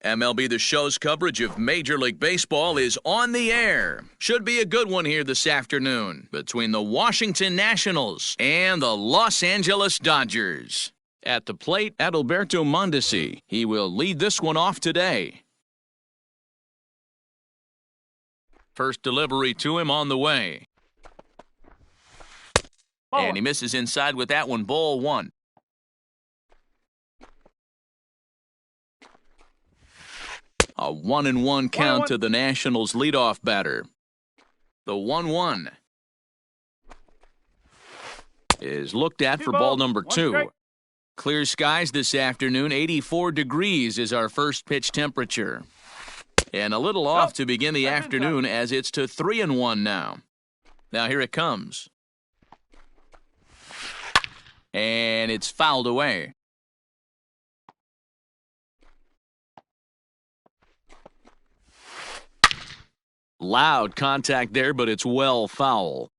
MLB The Show's coverage of Major League Baseball is on the air. Should be a good one here this afternoon between the Washington Nationals and the Los Angeles Dodgers. At the plate, Adalberto Mondesi. He will lead this one off today. First delivery to him on the way. And he misses inside with that one, ball one. A 1-1 count to the Nationals' leadoff batter. The 1-1 is looked at for ball number 2. Clear skies this afternoon. 84 degrees is our first pitch temperature. And a little off to begin the afternoon as it's to 3-1 now. Now here it comes. And it's fouled away. Loud contact there, but it's well foul.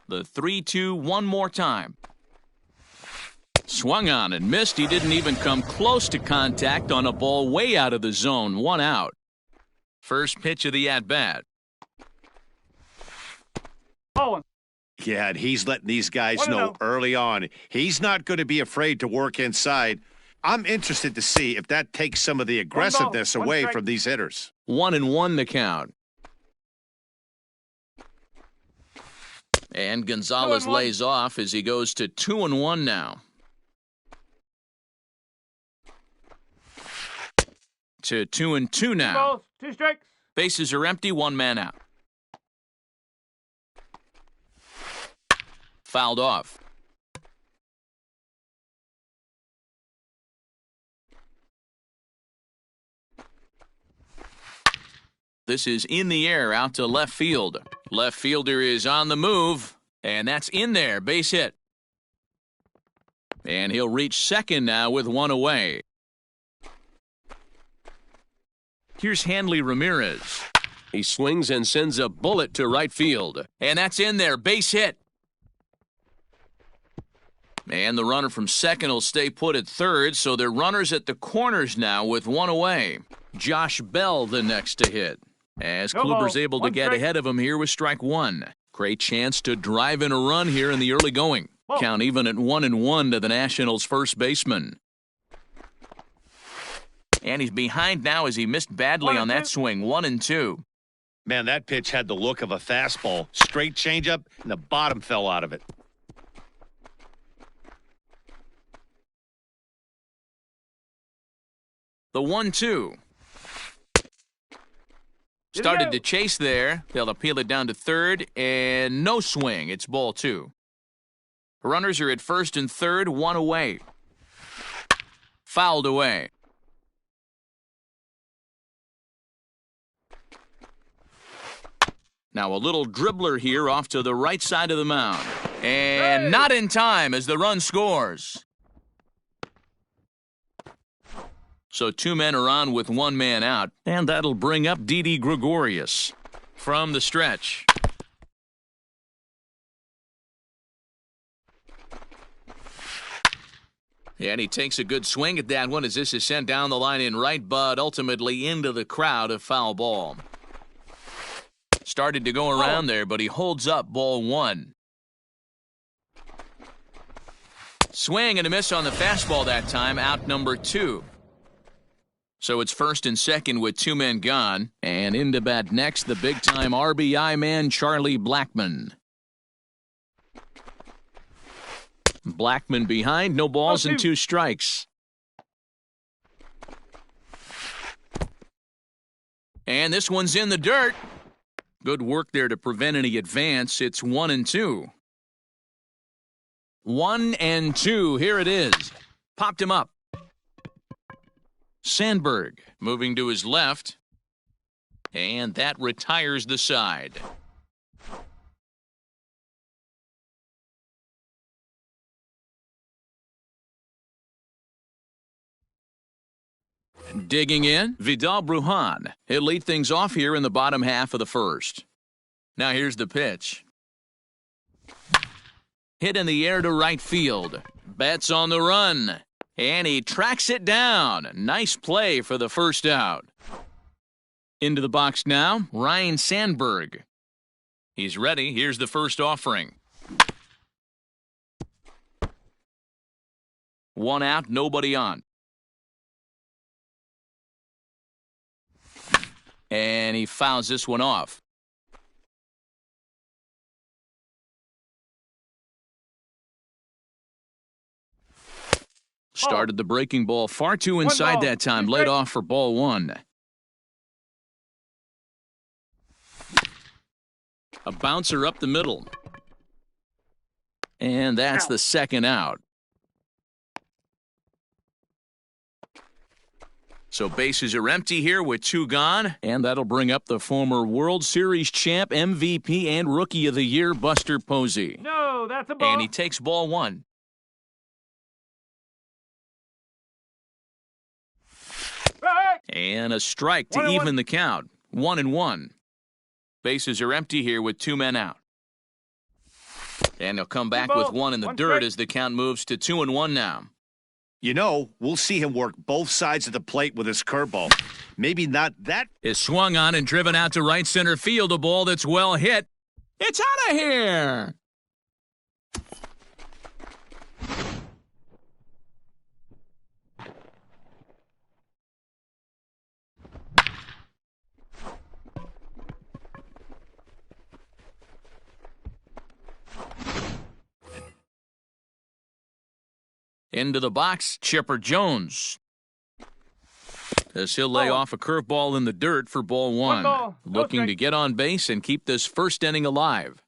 The 3-2 one more time. Swung on and missed. He didn't even come close to contact on a ball way out of the zone. 1 out. First pitch of the at-bat. Yeah, and he's letting these guys know early on he's not going to be afraid to work inside. I'm interested to see if that takes some of the aggressiveness away from these hitters. 1-1 the count. And Gonzalez lays off as he goes to 2-1 now. To 2-2 now. 2 balls, 2 strikes. Bases are empty, 1 man out. Fouled off. This is in the air out to left field. Left fielder is on the move, and that's in there, base hit. And he'll reach second now with 1 away. Here's Hanley Ramirez. He swings and sends a bullet to right field. And that's in there, base hit. And the runner from second will stay put at third, so they're runners at the corners now with 1 away. Josh Bell the next to hit. As Kluber's able to get ahead of him here with strike 1. Great chance to drive in a run here in the early going. Count even at 1-1 to the Nationals' first baseman. And he's behind now as he missed badly on that swing. 1-2. Man, that pitch had the look of a fastball. Straight changeup, and the bottom fell out of it. The 1-2. Started to chase there. They'll appeal it down to third, and no swing. It's ball 2. Runners are at first and third, 1 away. Fouled away. Now a little dribbler here off to the right side of the mound. And not in time as the run scores. So 2 men are on with 1 man out, and that'll bring up Didi Gregorius from the stretch. And he takes a good swing at that one as this is sent down the line in right, but ultimately into the crowd, a foul ball. Started to go around there, but he holds up ball 1. Swing and a miss on the fastball that time, out number 2. So it's first and second with 2 men gone. And into bat next, the big-time RBI man, Charlie Blackmon. Blackmon behind, no balls and 2 strikes. And this one's in the dirt. Good work there to prevent any advance. It's 1-2. 1-2, here it is. Popped him up. Sandberg moving to his left, and that retires the side. Digging in, Vidal Brujan. He'll lead things off here in the bottom half of the first. Now here's the pitch. Hit in the air to right field. Betts on the run. And he tracks it down. Nice play for the first out. Into the box now, Ryan Sandberg. He's ready. Here's the first offering. One out, nobody on. And he fouls this one off. Started the breaking ball far too inside that time. Laid off for ball one. A bouncer up the middle. And that's the second out. So bases are empty here with two gone. And that'll bring up the former World Series champ, MVP, and Rookie of the Year, Buster Posey. No, that's a ball. And he takes ball one. And a strike to even the count. 1-1. Bases are empty here with two men out. And he'll come back with one in the dirt as the count moves to 2-1 now. You know, we'll see him work both sides of the plate with his curveball. Maybe not that. Is swung on and driven out to right center field. A ball that's well hit. It's out of here. Into the box, Chipper Jones. As he'll lay off a curveball in the dirt for ball one. Looking to get on base and keep this first inning alive.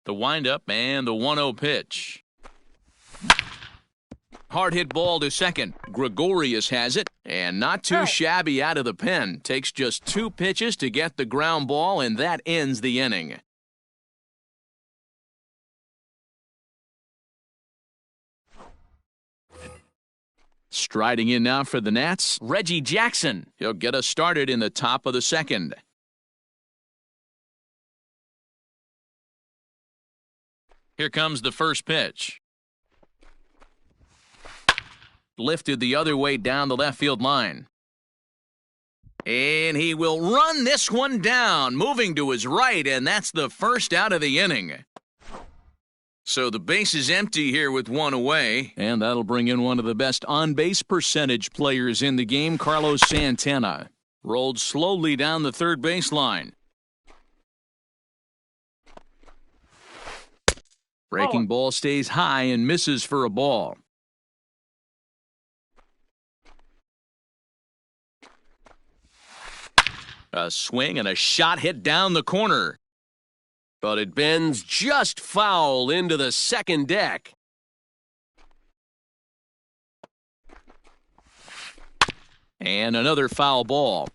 The windup and the 1-0 pitch. Hard hit ball to second. Gregorius has it, and not too shabby out of the pen. Takes just 2 pitches to get the ground ball, and that ends the inning. Striding in now for the Nats, Reggie Jackson. He'll get us started in the top of the second. Here comes the first pitch. Lifted the other way down the left field line. And he will run this one down, moving to his right, and that's the first out of the inning. So the base is empty here with one away, and that'll bring in one of the best on-base percentage players in the game, Carlos Santana. Rolled slowly down the third baseline. Breaking ball stays high and misses for a ball. A swing and a shot hit down the corner. But it bends just foul into the second deck. And another foul ball.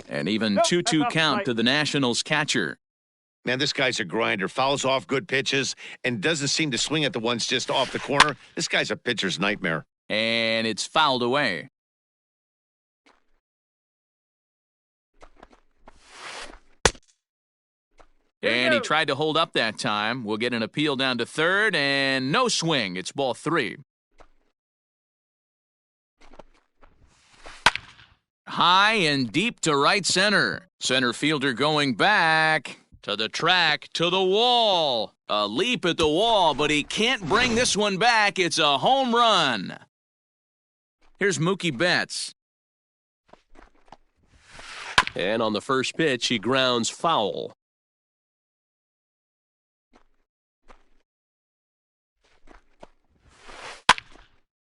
An even 2-2 count to the Nationals catcher. Man, this guy's a grinder. Fouls off good pitches and doesn't seem to swing at the ones just off the corner. This guy's a pitcher's nightmare. And it's fouled away. And he tried to hold up that time. We'll get an appeal down to third, and no swing. It's ball 3. High and deep to right center. Center fielder going back. To the track, to the wall. A leap at the wall, but he can't bring this one back. It's a home run. Here's Mookie Betts. And on the first pitch, he grounds foul.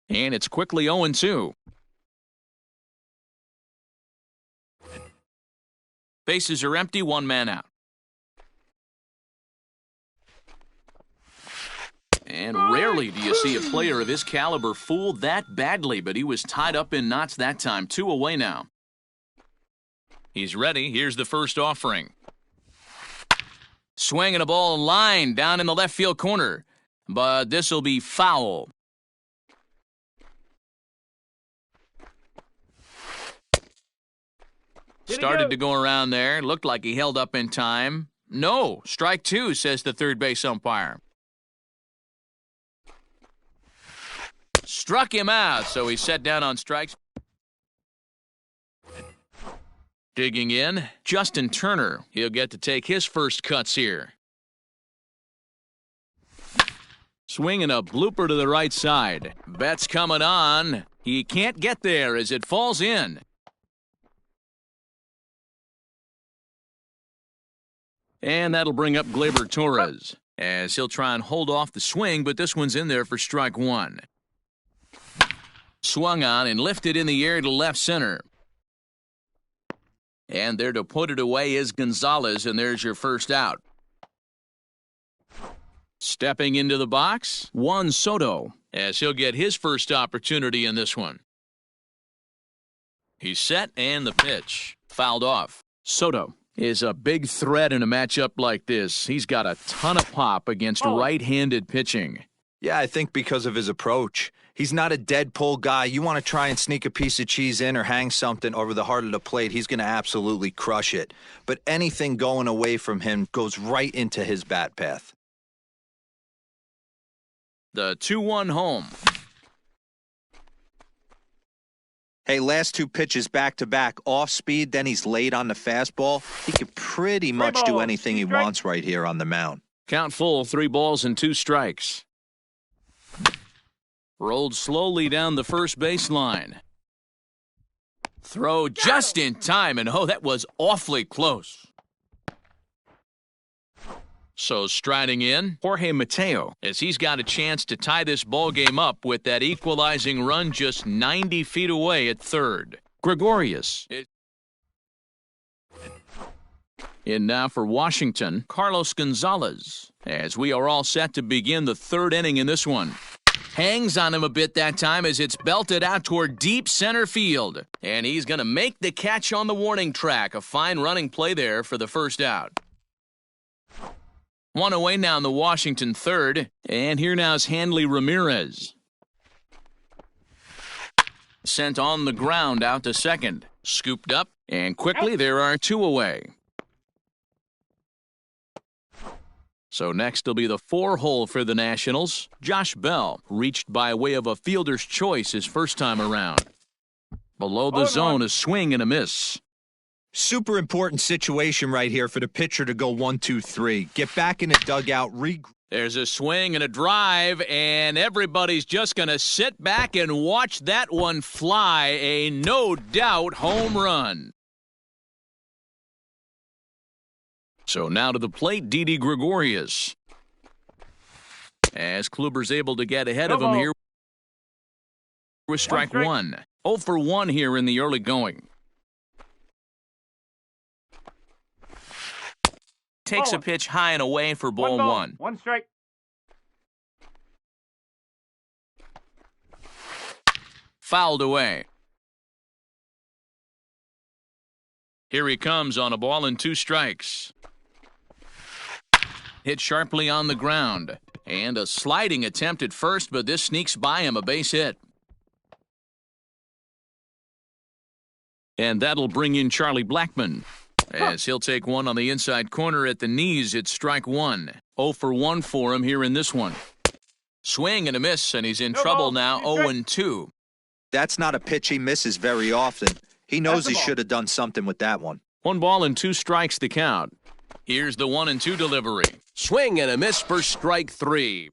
And it's quickly 0-2. Bases are empty, one man out. And rarely do you see a player of his caliber fooled that badly, but he was tied up in knots that time. 2 away now. He's ready. Here's the first offering. Swinging a ball line down in the left field corner, but this will be foul. Started to go around there. Looked like he held up in time. No, strike two, says the third base umpire. Struck him out, so he's set down on strikes. Digging in, Justin Turner. He'll get to take his first cuts here. Swinging a blooper to the right side. Bet's coming on. He can't get there as it falls in. And that'll bring up Gleyber Torres, as he'll try and hold off the swing, but this one's in there for strike one. Swung on and lifted in the air to left center. And there to put it away is Gonzalez, and there's your first out. Stepping into the box, Juan Soto, as he'll get his first opportunity in this one. He's set, and the pitch. Fouled off. Soto is a big threat in a matchup like this. He's got a ton of pop against right-handed pitching. Yeah, I think because of his approach. He's not a dead pull guy. You want to try and sneak a piece of cheese in or hang something over the heart of the plate, he's going to absolutely crush it. But anything going away from him goes right into his bat path. The 2-1 home. Hey, last two pitches back-to-back, off speed, then he's late on the fastball. He can pretty much do anything he wants right here on the mound. Count full, 3 balls and 2 strikes. Rolled slowly down the first baseline. Throw just in time, and oh, that was awfully close. So striding in, Jorge Mateo, as he's got a chance to tie this ball game up with that equalizing run just 90 feet away at third. Gregorius. In now for Washington, Carlos Gonzalez, as we are all set to begin the third inning in this one. Hangs on him a bit that time as it's belted out toward deep center field. And he's going to make the catch on the warning track. A fine running play there for the first out. One away now in the Washington third. And here now is Hanley Ramirez. Sent on the ground out to second. Scooped up. And quickly there are 2 away. So next will be the 4-hole for the Nationals. Josh Bell reached by way of a fielder's choice his first time around. Below the zone, a swing and a miss. Super important situation right here for the pitcher to go 1-2-3. Get back in the dugout, There's a swing and a drive, and everybody's just going to sit back and watch that one fly. A no-doubt home run. So now to the plate, Didi Gregorius. As Kluber's able to get ahead of him here with strike one. 0 for 1 here in the early going. Takes a pitch high and away for ball one. 1 strike. Fouled away. Here he comes on a ball and 2 strikes. Hit sharply on the ground. And a sliding attempt at first, but this sneaks by him, a base hit. And that'll bring in Charlie Blackmon, as he'll take one on the inside corner at the knees. It's strike one. 0 for 1 for him here in this one. Swing and a miss, and he's in trouble now, 0-2. That's not a pitch he misses very often. He knows he should have done something with that one. 1 ball and 2 strikes the count. Here's the 1-2 delivery. Swing and a miss for strike 3.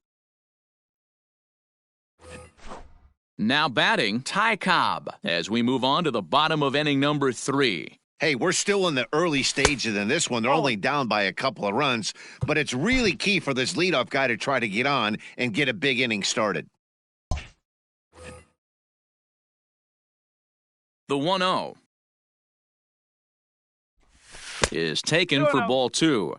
Now batting, Ty Cobb, as we move on to the bottom of inning number 3. Hey, we're still in the early stages in this one. They're only down by a couple of runs, but it's really key for this leadoff guy to try to get on and get a big inning started. The 1-0 is taken for ball 2.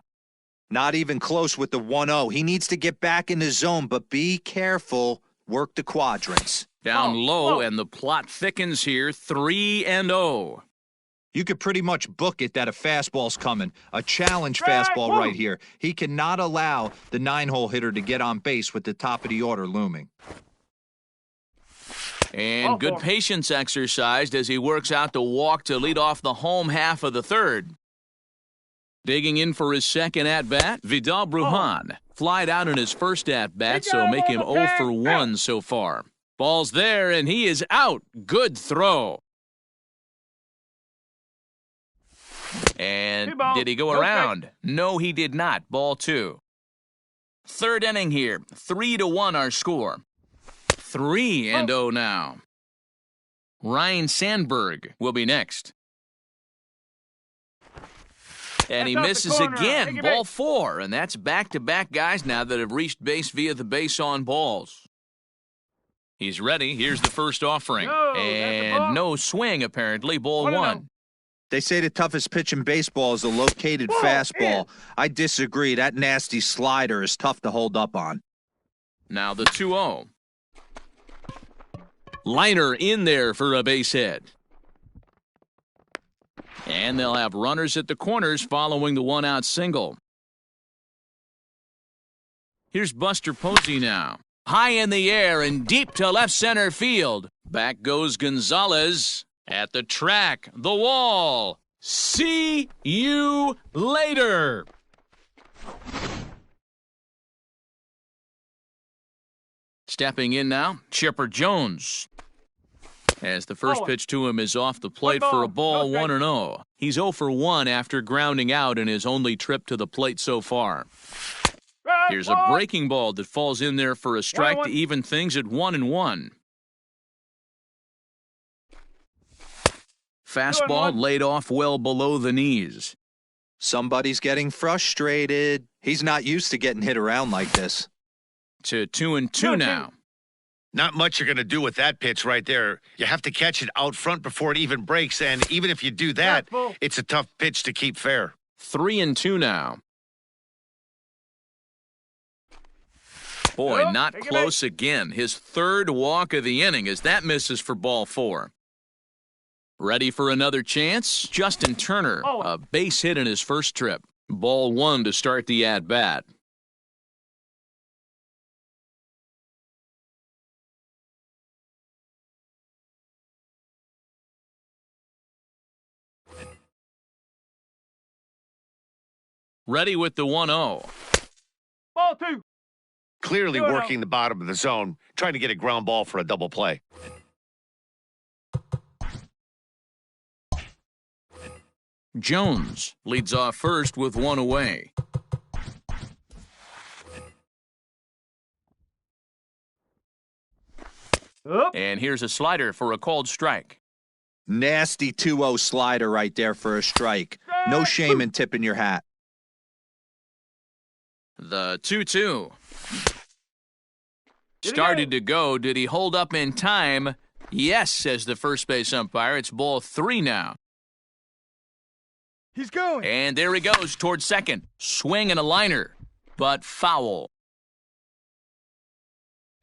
Not even close with the 1-0. He needs to get back in the zone, but be careful. Work the quadrants. Down low, and the plot thickens here, 3-0. You could pretty much book it that a fastball's coming. A challenge fastball right here. He cannot allow the 9-hole hitter to get on base with the top of the order looming. And good patience exercised as he works out the walk to lead off the home half of the third. Digging in for his second at-bat, Vidal Brujan. Flied out in his first at-bat, so make him 0 for 1 so far. Ball's there, and he is out. Good throw. And did he go around? No, he did not. Ball 2. Third inning here. 3-1 our score. 3-0 now. Ryan Sandberg will be next. And he misses again. Ball 4, and that's back-to-back guys now that have reached base via the base-on balls. He's ready. Here's the first offering. And no swing, apparently. Ball 1. They say the toughest pitch in baseball is a located fastball. I disagree. That nasty slider is tough to hold up on. Now the 2-0. Liner in there for a base hit. And they'll have runners at the corners following the one-out single. Here's Buster Posey now. High in the air and deep to left center field. Back goes Gonzalez. At the track, the wall. See you later. Stepping in now, Chipper Jones. As the first pitch to him is off the plate for a ball, 1-0. He's 0 for 1 after grounding out in his only trip to the plate so far. Here's a breaking ball that falls in there for a strike to even things at 1-1. Fastball laid off well below the knees. Somebody's getting frustrated. He's not used to getting hit around like this. To 2-2 now. Not much you're going to do with that pitch right there. You have to catch it out front before it even breaks, and even if you do that, it's a tough pitch to keep fair. 3-2 now. Boy, not close again. His third walk of the inning as that misses for ball 4. Ready for another chance? Justin Turner, a base hit in his first trip. Ball 1 to start the at-bat. Ready with the 1-0. Ball 2. Clearly working the bottom of the zone, trying to get a ground ball for a double play. Jones leads off first with 1 away. And here's a slider for a called strike. Nasty 2-0 slider right there for a strike. No shame in tipping your hat. The 2-2. Started to go. Did he hold up in time? Yes, says the first base umpire. It's ball 3 now. He's going. And there he goes towards second. Swing and a liner, but foul.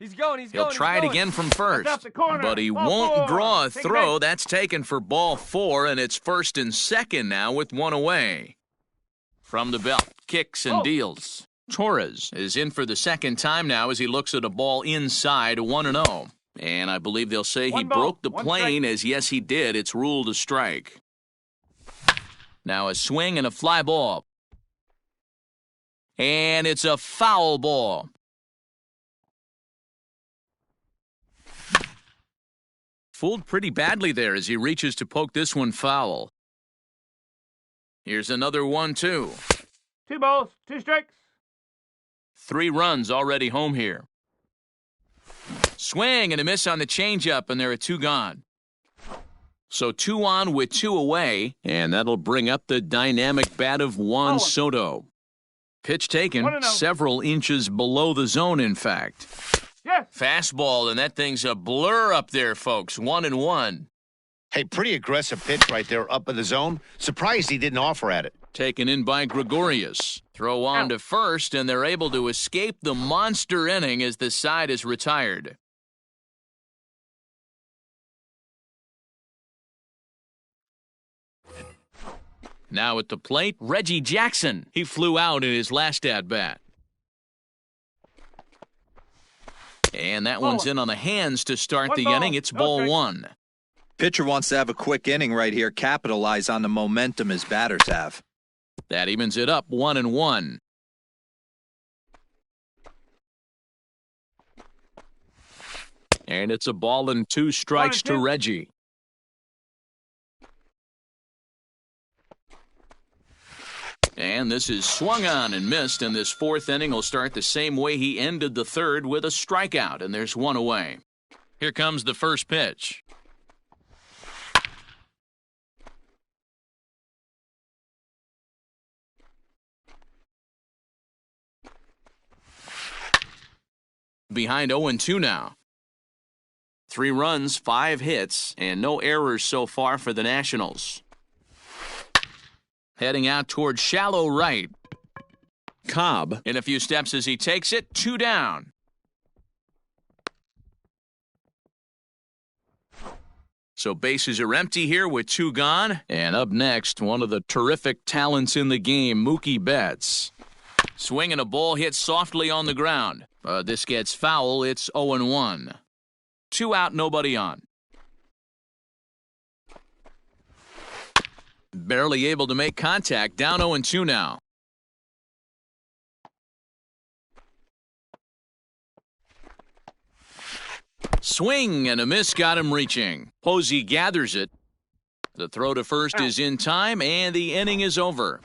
He's going. He'll try it again from first, but he won't draw a throw. That's taken for ball 4, and it's first and second now with 1 away. From the belt, kicks and deals. Torres is in for the second time now as he looks at a ball inside, 1-0. And I believe they'll say he broke the plane, as yes, he did. It's ruled a strike. Now a swing and a fly ball. And it's a foul ball. Fooled pretty badly there as he reaches to poke this one foul. Here's another 1-2. 2 balls, 2 strikes. 3 runs already home here. Swing and a miss on the changeup, and there are 2 gone. So 2 on with 2 away, and that'll bring up the dynamic bat of Juan Soto. Pitch taken several inches below the zone, in fact. Yes. Fastball, and that thing's a blur up there, folks. 1-1. Hey, pretty aggressive pitch right there up in the zone. Surprised he didn't offer at it. Taken in by Gregorius. Throw on to first, and they're able to escape the monster inning as the side is retired. Now at the plate, Reggie Jackson. He flew out in his last at-bat. And that one's in on the hands to start the inning. It's No ball strikes. 1. Pitcher wants to have a quick inning right here, capitalize on the momentum his batters have. That evens it up 1-1. And it's a ball and 2 strikes to 1-2. Reggie. And this is swung on and missed, and this 4th inning will start the same way he ended the 3rd with a strikeout, and there's 1 away. Here comes the first pitch. Behind 0-2 now. 3 runs, 5 hits, and no errors so far for the Nationals. Heading out towards shallow right. Cobb in a few steps as he takes it. 2 down. So bases are empty here with 2 gone. And up next, one of the terrific talents in the game, Mookie Betts. Swinging a ball hit softly on the ground. This gets foul. It's 0-1. 2 out, nobody on. Barely able to make contact. Down 0-2 now. Swing and a miss got him reaching. Posey gathers it. The throw to first is in time, and the inning is over.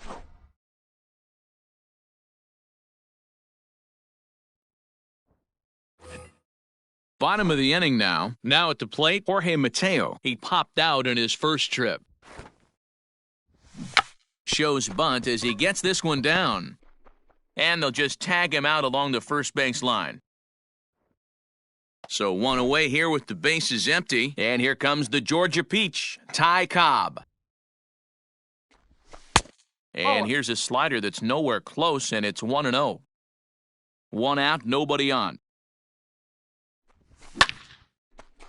Bottom of the inning now. Now at the plate, Jorge Mateo. He popped out in his first trip. Shows bunt as he gets this one down. And they'll just tag him out along the first base line. So 1 away here with the bases empty. And here comes the Georgia Peach, Ty Cobb. And here's a slider that's nowhere close, and it's 1-0. 1 out, nobody on.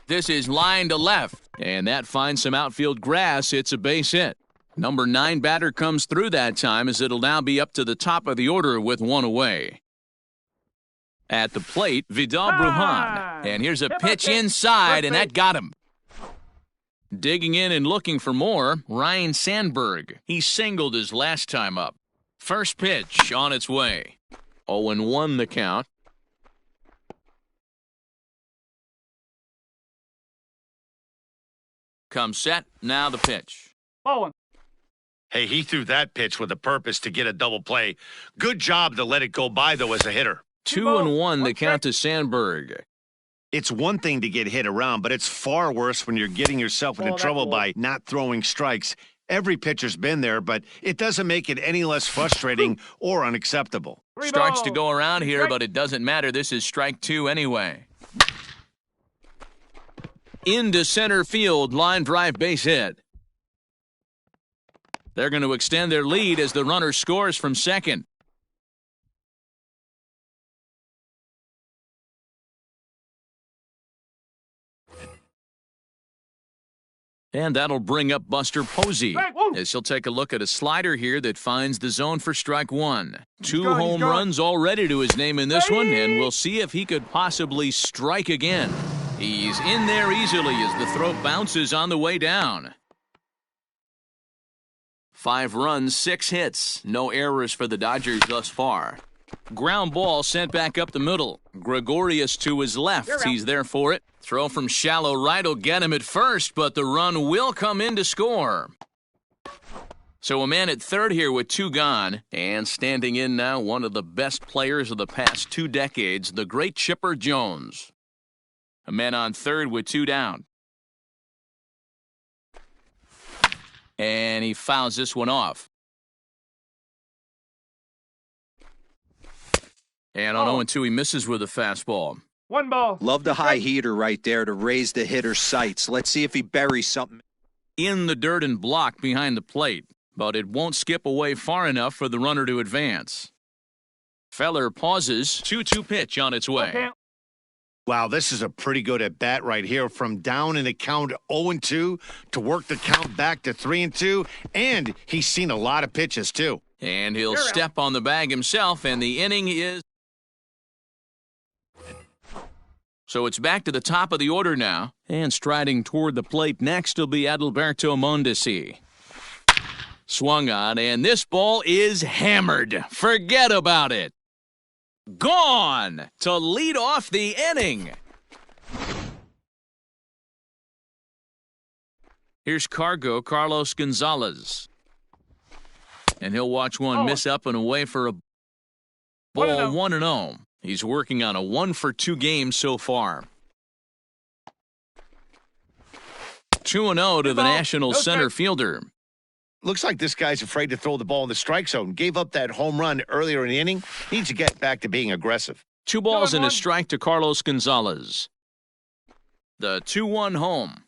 This is line to left, and that finds some outfield grass. It's a base hit. Number 9 batter comes through that time, as it'll now be up to the top of the order with 1 away. At the plate, Vidal Brujan. And here's a pitch inside, and that got him. Digging in and looking for more, Ryan Sandberg. He singled his last time up. First pitch on its way. 0-1 the count. Comes set, now the pitch. Ball 1. Hey, he threw that pitch with a purpose to get a double play. Good job to let it go by, though, as a hitter. 2-1 the count to Sandberg. It's one thing to get hit around, but it's far worse when you're getting yourself into trouble by not throwing strikes. Every pitcher's been there, but it doesn't make it any less frustrating or unacceptable. Starts to go around here, but it doesn't matter. This is strike 2 anyway. Into center field, line drive base hit. They're going to extend their lead as the runner scores from second. And that'll bring up Buster Posey, as he'll take a look at a slider here that finds the zone for strike 1. 2 home runs already to his name in this one, and we'll see if he could possibly strike again. He's in there easily as the throw bounces on the way down. 5 runs, 6 hits. No errors for the Dodgers thus far. Ground ball sent back up the middle. Gregorius to his left. He's there for it. Throw from shallow right will get him at first, but the run will come in to score. So a man at third here with 2 gone. And standing in now, one of the best players of the past 2 decades, the great Chipper Jones. A man on third with 2 down. And he fouls this one off. And on 0-2, he misses with a fastball. 1 ball. Love the high heater right there to raise the hitter's sights. Let's see if he buries something. In the dirt and blocked behind the plate, but it won't skip away far enough for the runner to advance. Feller pauses. 2-2 pitch on its way. Okay. Wow, this is a pretty good at-bat right here. From down in the count 0-2 to work the count back to 3-2. And he's seen a lot of pitches, too. And he'll step on the bag himself, and the inning is So it's back to the top of the order now. And striding toward the plate next will be Adalberto Mondesi. Swung on, and this ball is hammered. Forget about it. Gone to lead off the inning. Here's Carlos Gonzalez. And he'll watch one miss up and away for a ball 1-0. He's working on a 1-for-2 game so far. 2-0 to the Nationals center fielder. Looks like this guy's afraid to throw the ball in the strike zone. Gave up that home run earlier in the inning. Needs to get back to being aggressive. 2 balls and a strike to Carlos Gonzalez. The 2-1 home.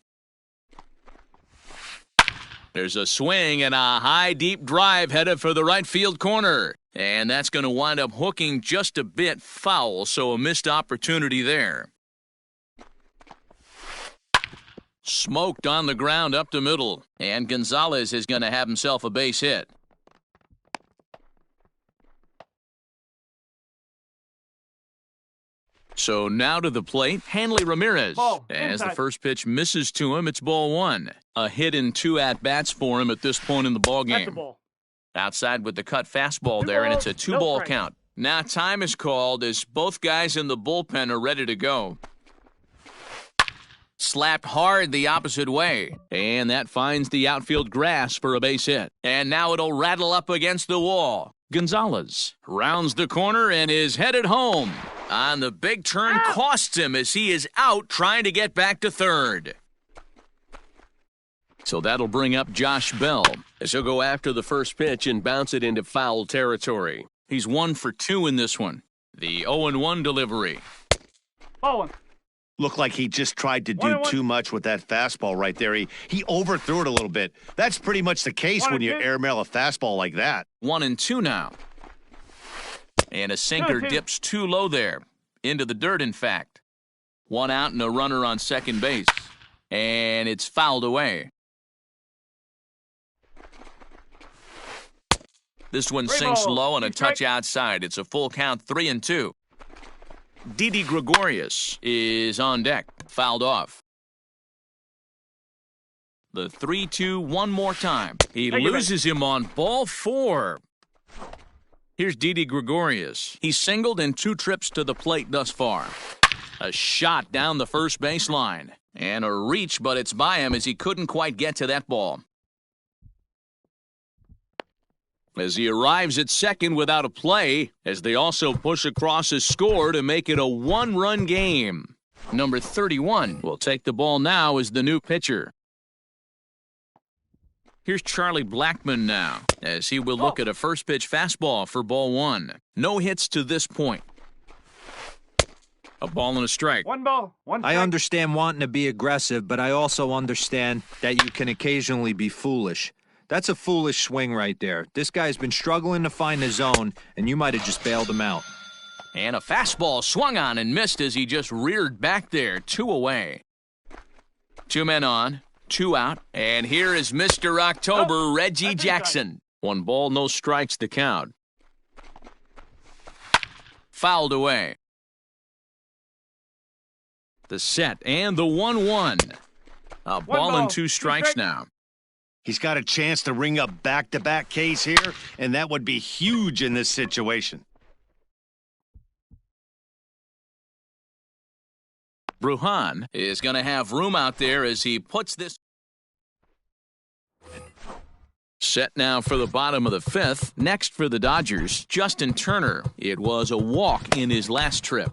There's a swing and a high, deep drive headed for the right field corner. And that's going to wind up hooking just a bit foul, so a missed opportunity there. Smoked on the ground up the middle. And Gonzalez is going to have himself a base hit. So now to the plate, Hanley Ramirez. As the first pitch misses to him, it's ball 1. A hit in 2 at-bats for him at this point in the ballgame. Outside with the cut fastball there, and it's a 2-ball count. Now time is called as both guys in the bullpen are ready to go. Slapped hard the opposite way, and that finds the outfield grass for a base hit. And now it'll rattle up against the wall. Gonzalez rounds the corner and is headed home. On the big turn costs him as he is out trying to get back to third. So that'll bring up Josh Bell as he'll go after the first pitch and bounce it into foul territory. He's 1 for 2 in this one. The 0-1 delivery. Looked like he just tried to do too much with that fastball right there. He overthrew it a little bit. That's pretty much the case when you airmail a fastball like that. 1-2 now. And a sinker dips too low there. Into the dirt, in fact. 1 out and a runner on second base. And it's fouled away. This one sinks low and a touch outside. It's a full count, 3-2. Didi Gregorius is on deck. Fouled off. The 3-2 one more time. He loses him on ball 4. Here's Didi Gregorius. He's singled in 2 trips to the plate thus far. A shot down the first baseline. And a reach, but it's by him as he couldn't quite get to that ball. As he arrives at second without a play, as they also push across his score to make it a 1-run game. Number 31 will take the ball now as the new pitcher. Here's Charlie Blackmon now, as he will look at a first pitch fastball for ball 1. No hits to this point. A ball and a strike. 1 ball, 1 strike. I understand wanting to be aggressive, but I also understand that you can occasionally be foolish. That's a foolish swing right there. This guy's been struggling to find the zone, and you might have just bailed him out. And a fastball swung on and missed as he just reared back there, 2 away. 2 men on, 2 out, and here is Mr. October, Reggie Jackson. 1 ball, no strikes to count. Fouled away. The set and the 1-1. A ball and 2 strikes now. He's got a chance to ring up back-to-back Ks here, and that would be huge in this situation. Brujan is going to have room out there as he puts this. Set now for the bottom of the 5th. Next for the Dodgers, Justin Turner. It was a walk in his last trip.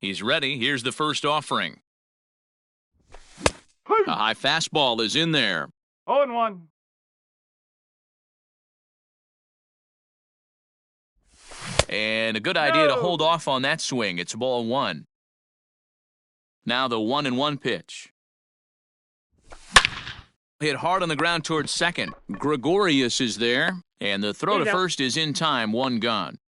He's ready. Here's the first offering. A high fastball is in there. 0-1. And a good idea to hold off on that swing. It's ball one. Now the 1-1 pitch. Hit hard on the ground towards second. Gregorius is there. And the throw to first is in time. One gone.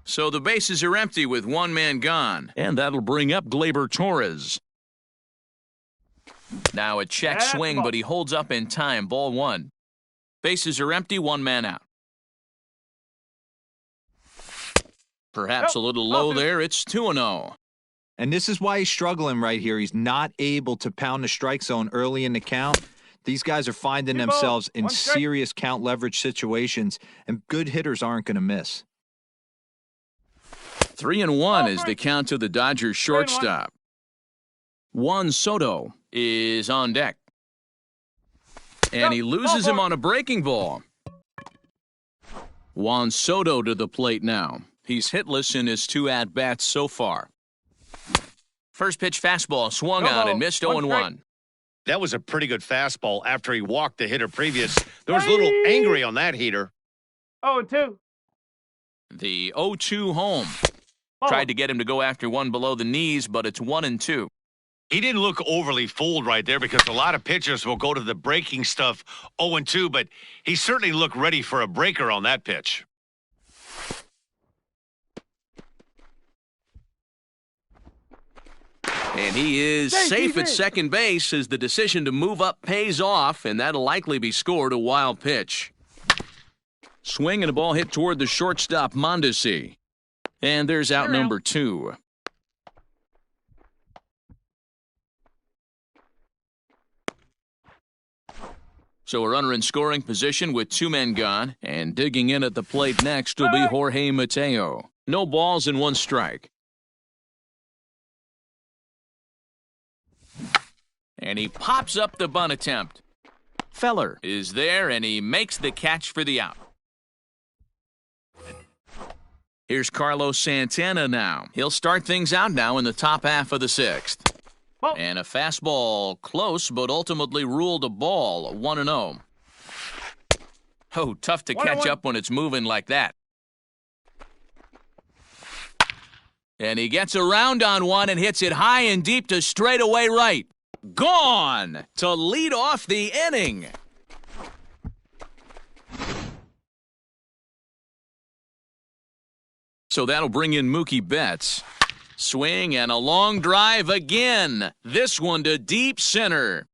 So the bases are empty with one man gone. And that'll bring up Gleyber Torres. Now a check swing, but he holds up in time. Ball one. Bases are empty, one man out. Perhaps a little low there. It's 2-0. And this is why he's struggling right here. He's not able to pound the strike zone early in the count. These guys are finding themselves in serious count leverage situations, and good hitters aren't going to miss. 3-1 is the count to the Dodgers shortstop. Juan Soto is on deck. And he loses him on a breaking ball. Juan Soto to the plate now. He's hitless in his 2 at-bats so far. First pitch fastball swung on and missed 0-1. That was a pretty good fastball after he walked the hitter previous. There was a little angry on that heater. 0-2. The 0-2 home. Tried to get him to go after one below the knees, but it's 1-2. He didn't look overly fooled right there because a lot of pitchers will go to the breaking stuff 0-2, but he certainly looked ready for a breaker on that pitch. And he is safe at second base as the decision to move up pays off, and that'll likely be scored a wild pitch. Swing and a ball hit toward the shortstop, Mondesi. And there's out number 2. So a runner in scoring position with 2 men gone, and digging in at the plate next will be Jorge Mateo. No balls and 1 strike. And he pops up the bunt attempt. Feller is there, and he makes the catch for the out. Here's Carlos Santana now. He'll start things out now in the top half of the 6th. And a fastball close, but ultimately ruled a ball, 1-0. Oh, tough to catch up when it's moving like that. And he gets around on one and hits it high and deep to straightaway right. Gone to lead off the inning. So that'll bring in Mookie Betts. Swing and a long drive again. This one to deep center.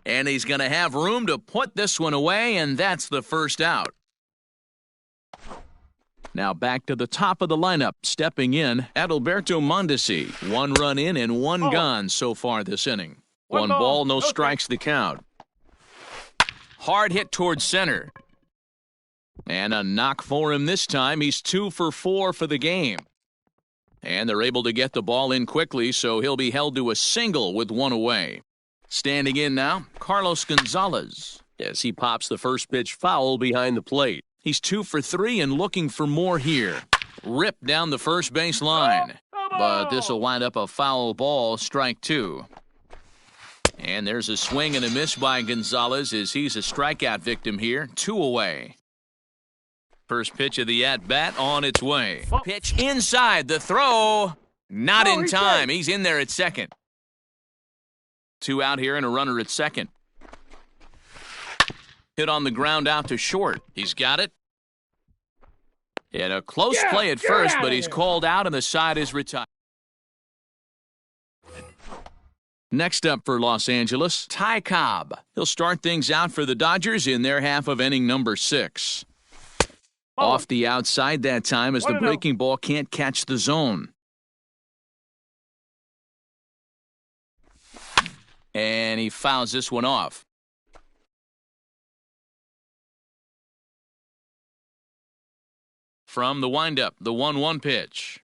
And he's going to have room to put this one away, and that's the first out. Now back to the top of the lineup. Stepping in, Adalberto Mondesi. 1 run in and 1 gone so far this inning. 1 ball, no strikes the count. Hard hit towards center. And a knock for him this time. He's 2 for 4 for the game. And they're able to get the ball in quickly, so he'll be held to a single with 1 away. Standing in now, Carlos Gonzalez, as he pops the first pitch foul behind the plate. He's 2 for 3 and looking for more here. Ripped down the first base line. But this will wind up a foul ball, strike 2. And there's a swing and a miss by Gonzalez as he's a strikeout victim here. 2 away. First pitch of the at-bat on its way. Pitch inside, the throw. Not in time. He's in there at second. 2 out here and a runner at second. Hit on the ground out to short. He's got it. And a close play at first, but he's called out and the side is retired. Next up for Los Angeles, Ty Cobb. He'll start things out for the Dodgers in their half of inning number 6. Off the outside that time as the breaking ball can't catch the zone. And he fouls this one off. From the windup, the 1-1 pitch.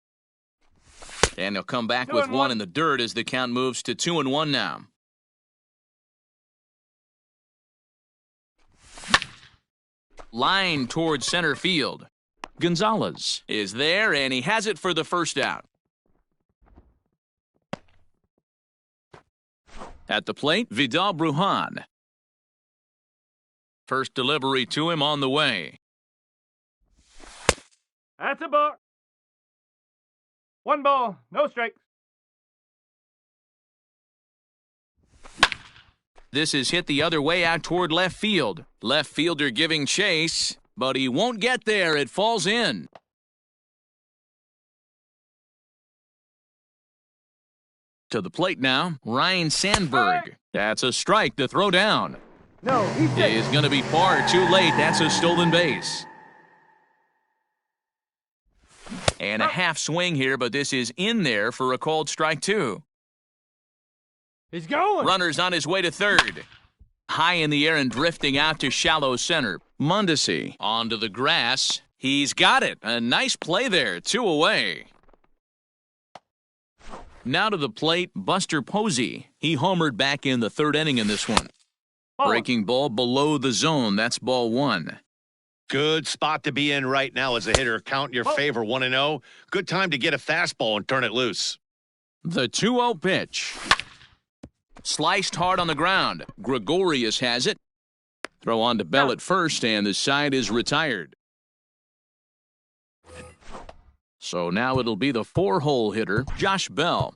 And he'll come back with 1 in the dirt as the count moves to 2-1 now. Line towards center field. Gonzalez is there, and he has it for the first out. At the plate, Vidal Brujan. First delivery to him on the way. That's a ball. 1 ball, no strikes. This is hit the other way out toward left field. Left fielder giving chase, but he won't get there. It falls in. To the plate now, Ryan Sandberg. That's a strike to throw down. No, he's He is going to be far too late. That's a stolen base. And a half swing here, but this is in there for a called strike 2. He's going. Runner's on his way to third. High in the air and drifting out to shallow center. Mondesi onto the grass. He's got it. A nice play there. 2 away. Now to the plate, Buster Posey. He homered back in the 3rd inning in this one. Breaking ball below the zone. That's ball 1. Good spot to be in right now as a hitter. Count in your favor, 1-0. Good time to get a fastball and turn it loose. The 2-0 pitch. Sliced hard on the ground. Gregorius has it. Throw on to Bell at first, and the side is retired. So now it'll be the 4-hole hitter, Josh Bell.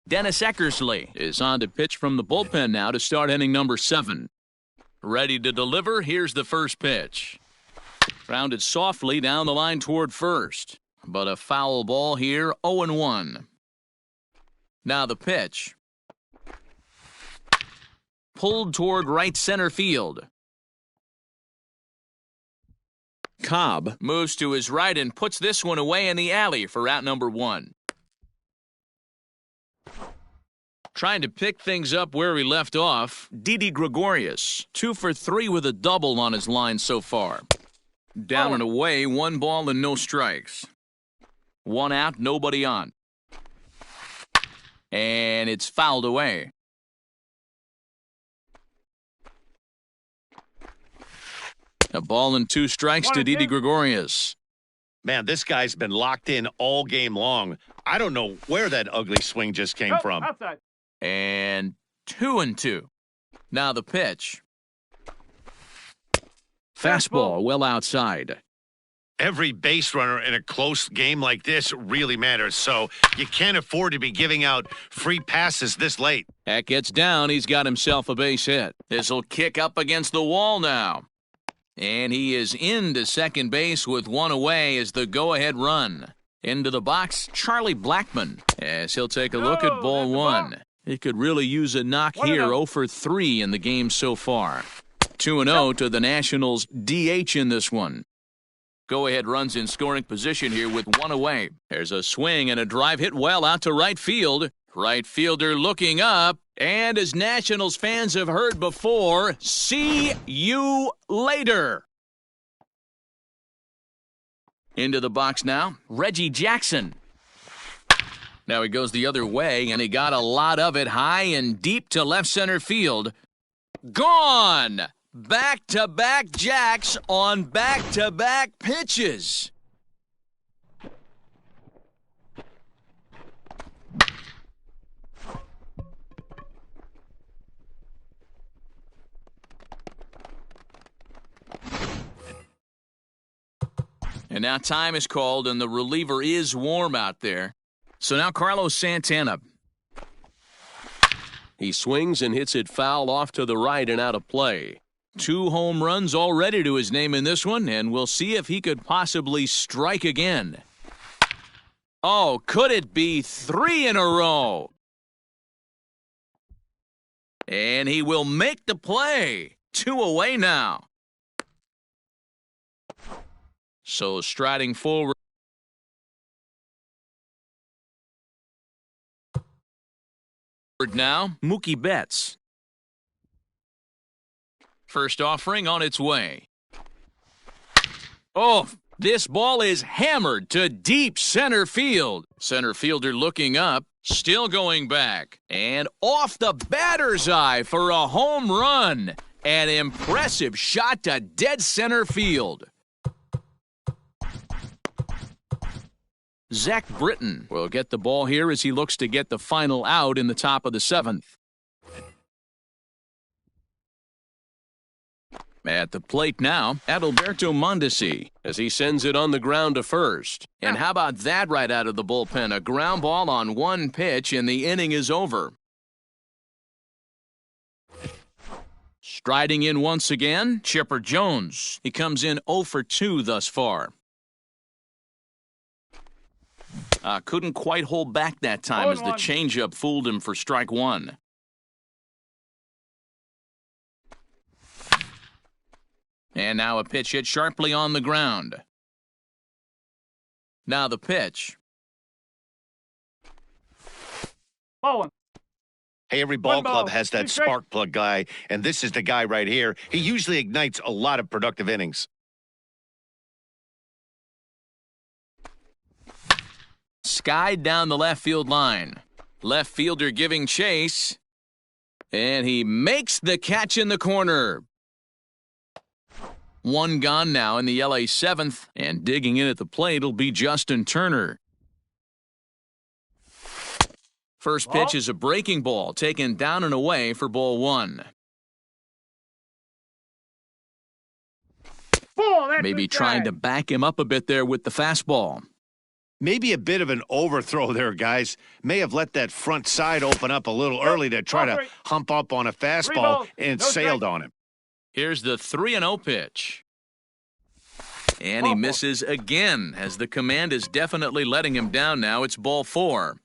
Dennis Eckersley is on to pitch from the bullpen now to start inning number 7. Ready to deliver, here's the first pitch. Grounded softly down the line toward first. But a foul ball here, 0-1. Now the pitch. Pulled toward right center field. Cobb moves to his right and puts this one away in the alley for out number 1. Trying to pick things up where we left off, Didi Gregorius, 2 for 3 with a double on his line so far. Down and away, 1 ball and no strikes. 1 out, nobody on. And it's fouled away. A ball and 2 strikes to Didi Gregorius. Man, this guy's been locked in all game long. I don't know where that ugly swing just came from. Outside. And 2-2. Now the pitch. Fastball well outside. Every base runner in a close game like this really matters, so you can't afford to be giving out free passes this late. That gets down. He's got himself a base hit. This'll kick up against the wall now. And he is into second base with 1 away as the go-ahead run. Into the box, Charlie Blackmon, as he'll take a look at ball 1. He could really use a knock here, 0 for 3 in the game so far. 2-0 to the Nationals' DH in this one. Go-ahead runs in scoring position here with 1 away. There's a swing and a drive hit well out to right field. Right fielder looking up, and as Nationals fans have heard before, see you later. Into the box now, Reggie Jackson. Now he goes the other way, and he got a lot of it high and deep to left center field. Gone! Back-to-back jacks on back-to-back pitches. And now time is called, and the reliever is warm out there. So now Carlos Santana. He swings and hits it foul off to the right and out of play. 2 home runs already to his name in this one, and we'll see if he could possibly strike again. Oh, could it be 3 in a row? And he will make the play. 2 away now. So striding forward now, Mookie Betts. First offering on its way. Oh, this ball is hammered to deep center field. Center fielder looking up, still going back. And off the batter's eye for a home run. An impressive shot to dead center field. Zach Britton will get the ball here as he looks to get the final out in the top of the 7th. At the plate now, Adalberto Mondesi as he sends it on the ground to first. And how about that right out of the bullpen? A ground ball on one pitch and the inning is over. Striding in once again, Chipper Jones. He comes in 0 for 2 thus far. Couldn't quite hold back that time as the changeup fooled him for strike one. And now a pitch hit sharply on the ground. Now the pitch. Ball. Hey, every ball club has that spark plug guy, and this is the guy right here. He usually ignites a lot of productive innings. Skied down the left field line. Left fielder giving chase. And he makes the catch in the corner. One gone now in the LA 7th, and digging in at the plate will be Justin Turner. First pitch is a breaking ball, taken down and away for ball one. Maybe trying to back him up a bit there with the fastball. Maybe a bit of an overthrow there, guys. May have let that front side open up a little early to try to hump up on a fastball and sailed on him. Here's the 3-0 pitch. And he misses again as the command is definitely letting him down now. It's ball 4.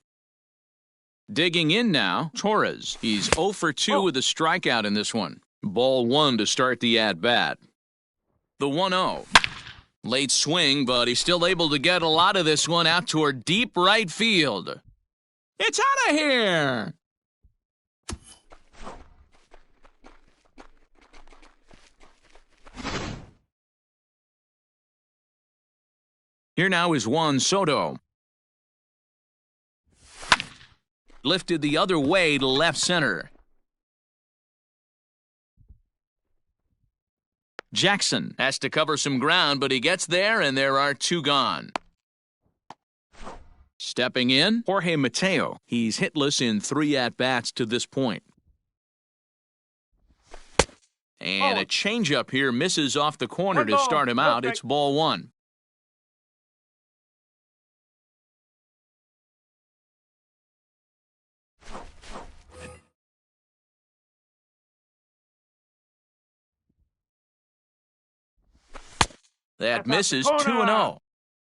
Digging in now, Torres. He's 0 for 2 with a strikeout in this one. Ball 1 to start the at-bat. The 1-0. Late swing, but he's still able to get a lot of this one out toward deep right field. It's out of here! Here now is Juan Soto. Lifted the other way to left center. Jackson has to cover some ground, but he gets there, and there are 2 gone. Stepping in, Jorge Mateo. He's hitless in 3 at-bats to this point. And a changeup here misses off the corner to start him out. It's ball 1. That misses 2-0.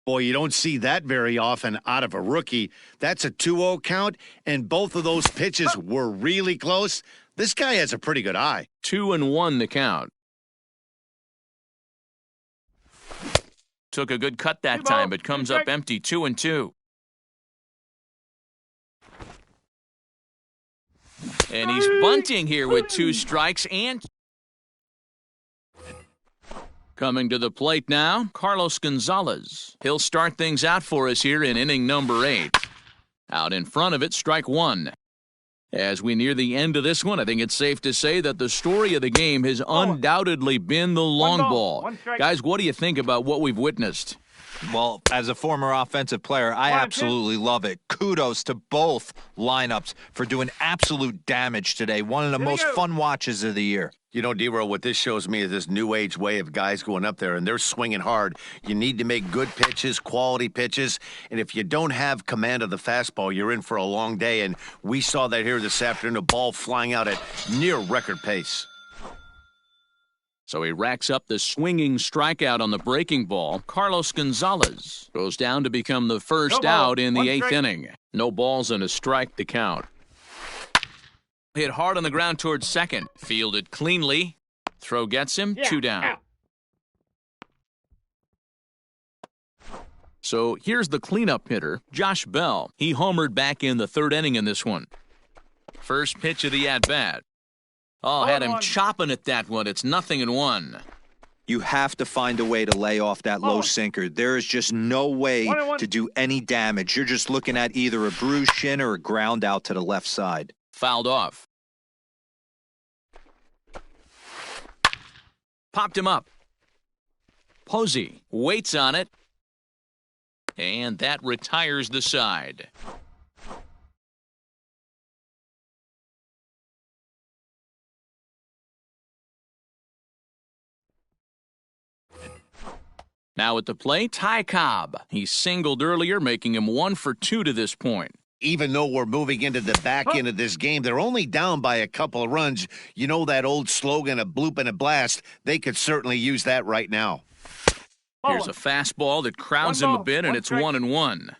Boy, you don't see that very often out of a rookie. That's a 2-0 count, and both of those pitches were really close. This guy has a pretty good eye. 2-1 the count. Took a good cut that time, but comes up empty. 2-2. And he's bunting here with 2 strikes and... Coming to the plate now, Carlos Gonzalez. He'll start things out for us here in inning number 8. Out in front of it, strike 1. As we near the end of this one, I think it's safe to say that the story of the game has undoubtedly been the long ball. Guys, what do you think about what we've witnessed? Well, as a former offensive player, I absolutely love it. Kudos to both lineups for doing absolute damage today. One of the most fun watches of the year. You know, D-Roll, what this shows me is this new age way of guys going up there, and they're swinging hard. You need to make good pitches, quality pitches, and if you don't have command of the fastball, you're in for a long day, and we saw that here this afternoon, a ball flying out at near record pace. So he racks up the swinging strikeout on the breaking ball. Carlos Gonzalez goes down to become the first out in the 8th inning. No balls and a strike to count. Hit hard on the ground towards second. Fielded cleanly. Throw gets him. 2 down. So here's the cleanup hitter, Josh Bell. He homered back in the 3rd inning in this one. First pitch of the at-bat. Oh, had him chopping at that one. It's 0-1. You have to find a way to lay off that low sinker. There is just no way to do any damage. You're just looking at either a bruised shin or a ground out to the left side. Fouled off. Popped him up. Posey waits on it. And that retires the side. Now at the plate, Ty Cobb. He singled earlier, making him 1 for 2 to this point. Even though we're moving into the back end of this game, they're only down by a couple of runs. You know that old slogan, a bloop and a blast? They could certainly use that right now. Here's a fastball that crowds him a bit, and it's 1-1.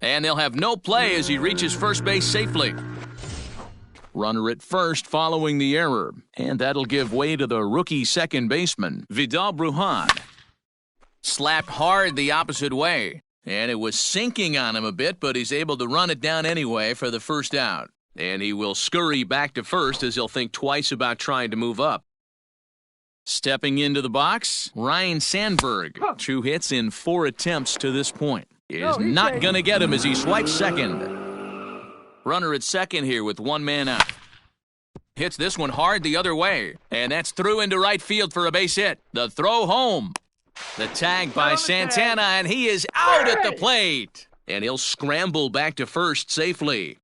And they'll have no play as he reaches first base safely. Runner at first following the error, and that'll give way to the rookie second baseman, Vidal Brujan. Slapped hard the opposite way, and it was sinking on him a bit, but he's able to run it down anyway for the first out. And he will scurry back to first as he'll think twice about trying to move up. Stepping into the box, Ryan Sandberg. 2 hits in 4 attempts to this point. Is not going to get him as he swipes second. Runner at second here with 1 man out. Hits this one hard the other way, and that's through into right field for a base hit. The throw home. The tag by Santana, and he is out at the plate. And he'll scramble back to first safely.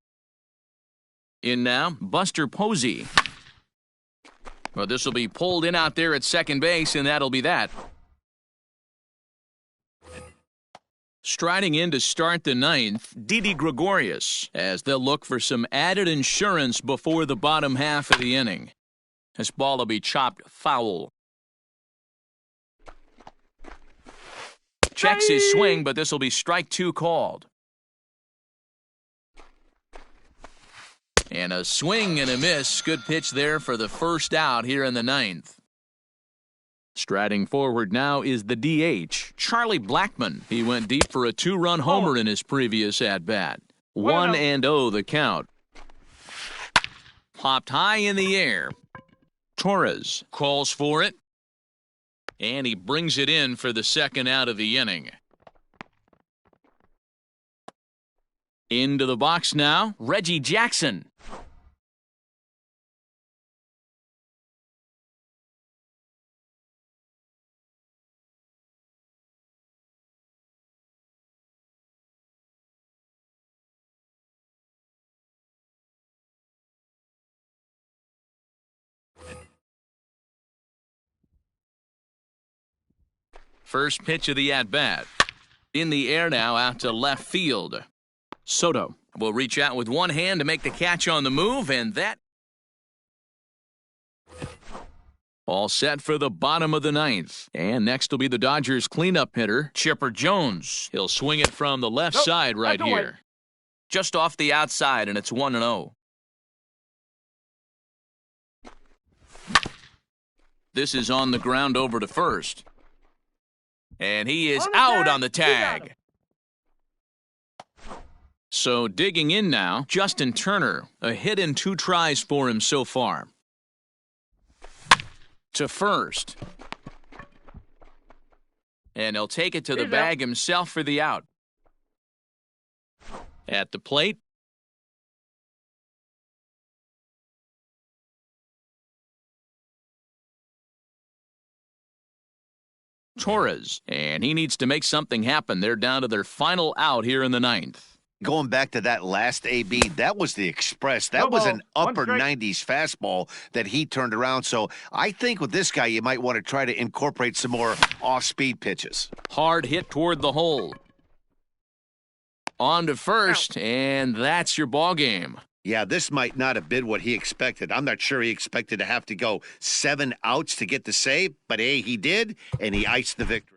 In now, Buster Posey. Well, this will be pulled in out there at second base, and that'll be that. Striding in to start the 9th, Didi Gregorius, as they'll look for some added insurance before the bottom half of the inning. This ball will be chopped foul. Checks his swing, but this will be strike 2 called. And a swing and a miss. Good pitch there for the first out here in the 9th. Striding forward now is the DH, Charlie Blackmon. He went deep for a 2-run homer in his previous at-bat. 1-0 the count. Popped high in the air. Torres calls for it. And he brings it in for the second out of the inning. Into the box now, Reggie Jackson. First pitch of the at-bat. In the air now out to left field. Soto will reach out with one hand to make the catch on the move, and that all set for the bottom of the 9th. And next will be the Dodgers cleanup hitter, Chipper Jones. He'll swing it from the left side right here. Just off the outside, and it's 1-0. This is on the ground over to first. And he is out on the tag. So digging in now, Justin Turner. A hit in 2 tries for him so far. To first. And he'll take it to the bag himself for the out. At the plate. Torres, and he needs to make something happen. They're down to their final out here in the 9th. Going back to that last AB, that was the express. That was an upper 90s fastball that he turned around. So I think with this guy, you might want to try to incorporate some more off-speed pitches. Hard hit toward the hole. On to first, and that's your ball game. Yeah, this might not have been what he expected. I'm not sure he expected to have to go 7 outs to get the save, but hey, he did, and he iced the victory.